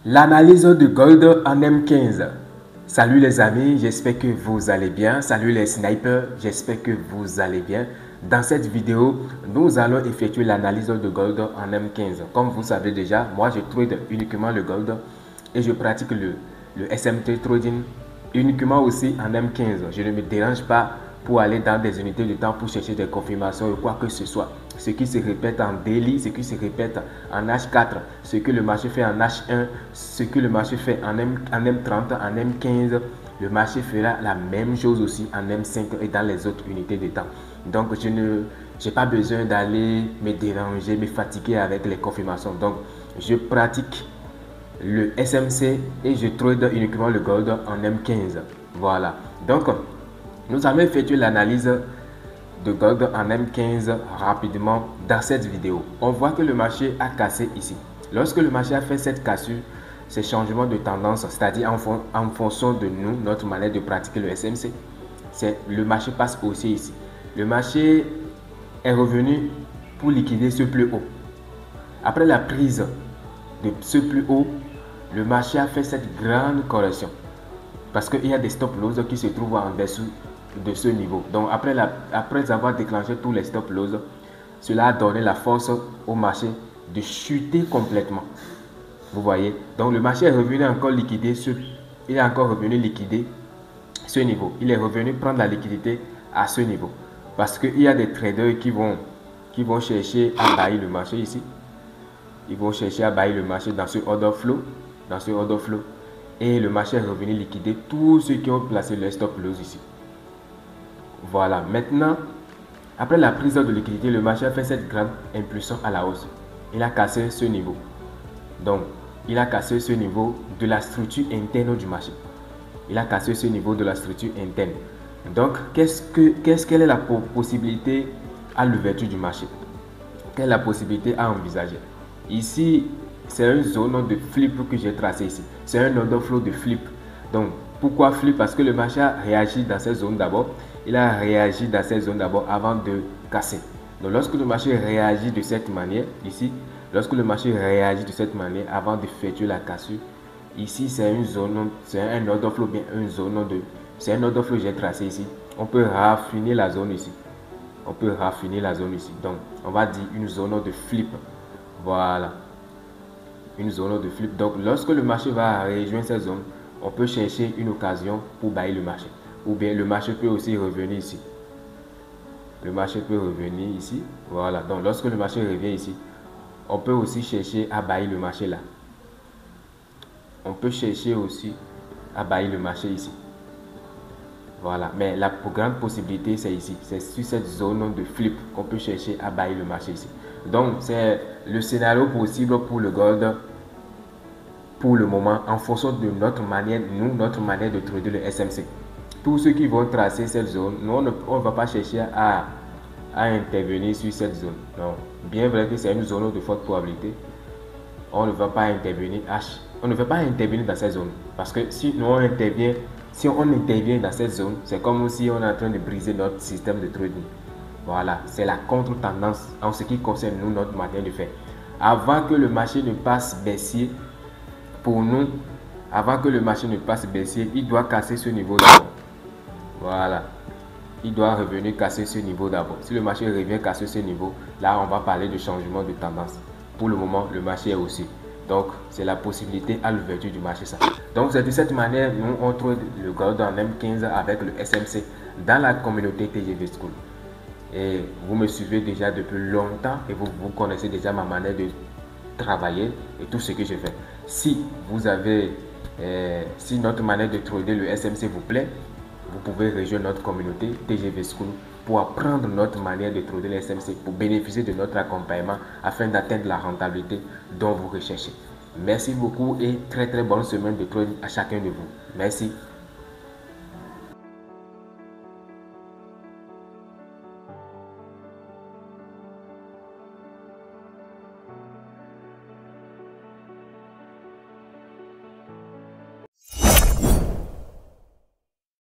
L'analyse de gold en M15. Salut les amis, j'espère que vous allez bien. Salut les snipers, j'espère que vous allez bien. Dans cette vidéo, nous allons effectuer l'analyse de gold en M15. Comme vous savez déjà, moi je trade uniquement le gold et je pratique le SMT trading uniquement aussi en M15. Je ne me dérange pas pour aller dans des unités de temps pour chercher des confirmations ou quoi que ce soit. Ce qui se répète en daily, ce qui se répète en H4, ce que le marché fait en H1, ce que le marché fait en M30, en M15, le marché fera la même chose aussi en M5 et dans les autres unités de temps. Donc je n'ai pas besoin d'aller me déranger, me fatiguer avec les confirmations. Donc je pratique le SMC et je trade uniquement le gold en M15. Voilà. Donc nous allons effectuer l'analyse de gold en M15 rapidement dans cette vidéo. On voit que le marché a cassé ici. Lorsque le marché a fait cette cassure, ces changements de tendance, c'est-à-dire en fonction de nous, notre manière de pratiquer le SMC, le marché passe haussier ici. Le marché est revenu pour liquider ce plus haut. Après la prise de ce plus haut, le marché a fait cette grande correction parce qu'il y a des stop loss qui se trouvent en dessous de ce niveau. Donc après avoir déclenché tous les stop loss, cela a donné la force au marché de chuter complètement. Vous voyez, donc le marché est revenu encore liquider il est encore revenu liquider ce niveau. Il est revenu prendre la liquidité à ce niveau parce qu'il y a des traders qui vont chercher à bâiller le marché ici. Ils vont chercher à bâiller le marché dans ce order flow, et le marché est revenu liquider tous ceux qui ont placé le stop loss ici. Voilà, maintenant, après la prise de liquidité, le marché a fait cette grande impulsion à la hausse. Il a cassé ce niveau. Donc, il a cassé ce niveau de la structure interne du marché. Il a cassé ce niveau de la structure interne. Donc, quelle est la possibilité à l'ouverture du marché? Quelle est la possibilité à envisager? Ici, c'est une zone de flip que j'ai tracé ici. C'est un order flow de flip. Donc, pourquoi flip? Parce que le marché a réagi dans cette zone d'abord. Il a réagi dans cette zone d'abord avant de casser. Donc, lorsque le marché réagit de cette manière, ici, lorsque le marché réagit de cette manière avant d'effectuer la cassure, ici, c'est une zone, c'est un order flow, bien une zone de, c'est un order flow que j'ai tracé ici. On peut raffiner la zone ici. On peut raffiner la zone ici. Donc, on va dire une zone de flip. Voilà. Une zone de flip. Donc, lorsque le marché va rejoindre cette zone, on peut chercher une occasion pour bâiller le marché. Ou bien le marché peut aussi revenir ici. Le marché peut revenir ici. Voilà. Donc, lorsque le marché revient ici, on peut aussi chercher à bâiller le marché là. On peut chercher aussi à bâiller le marché ici. Voilà. Mais la grande possibilité, c'est ici. C'est sur cette zone de flip qu'on peut chercher à bâiller le marché ici. Donc, c'est le scénario possible pour le gold pour le moment en fonction de notre manière, notre manière de trader le SMC. Tous ceux qui vont tracer cette zone, nous, on ne va pas chercher à intervenir sur cette zone. Non. Bien vrai que c'est une zone de forte probabilité, on ne va pas intervenir. On ne va pas intervenir dans cette zone. Parce que si on intervient dans cette zone, c'est comme si on est en train de briser notre système de trading. Voilà, c'est la contre-tendance en ce qui concerne nous, notre manière de faire. Avant que le marché ne passe baissier, pour nous, avant que le marché ne passe baissier, il doit casser ce niveau d'abord. Voilà, il doit revenir casser ce niveau d'abord. Si le marché revient casser ce niveau, là on va parler de changement de tendance. Pour le moment, le marché est haussier. Donc, c'est la possibilité à l'ouverture du marché. Ça. Donc, c'est de cette manière, nous, on trouve le gold en M15 avec le SMC dans la communauté TGV School. Et vous me suivez déjà depuis longtemps et vous connaissez déjà ma manière de travailler et tout ce que je fais. Si notre manière de trader le SMC vous plaît, vous pouvez rejoindre notre communauté TGV School pour apprendre notre manière de trader le SMC, pour bénéficier de notre accompagnement afin d'atteindre la rentabilité dont vous recherchez. Merci beaucoup et très bonne semaine de trading à chacun de vous. Merci.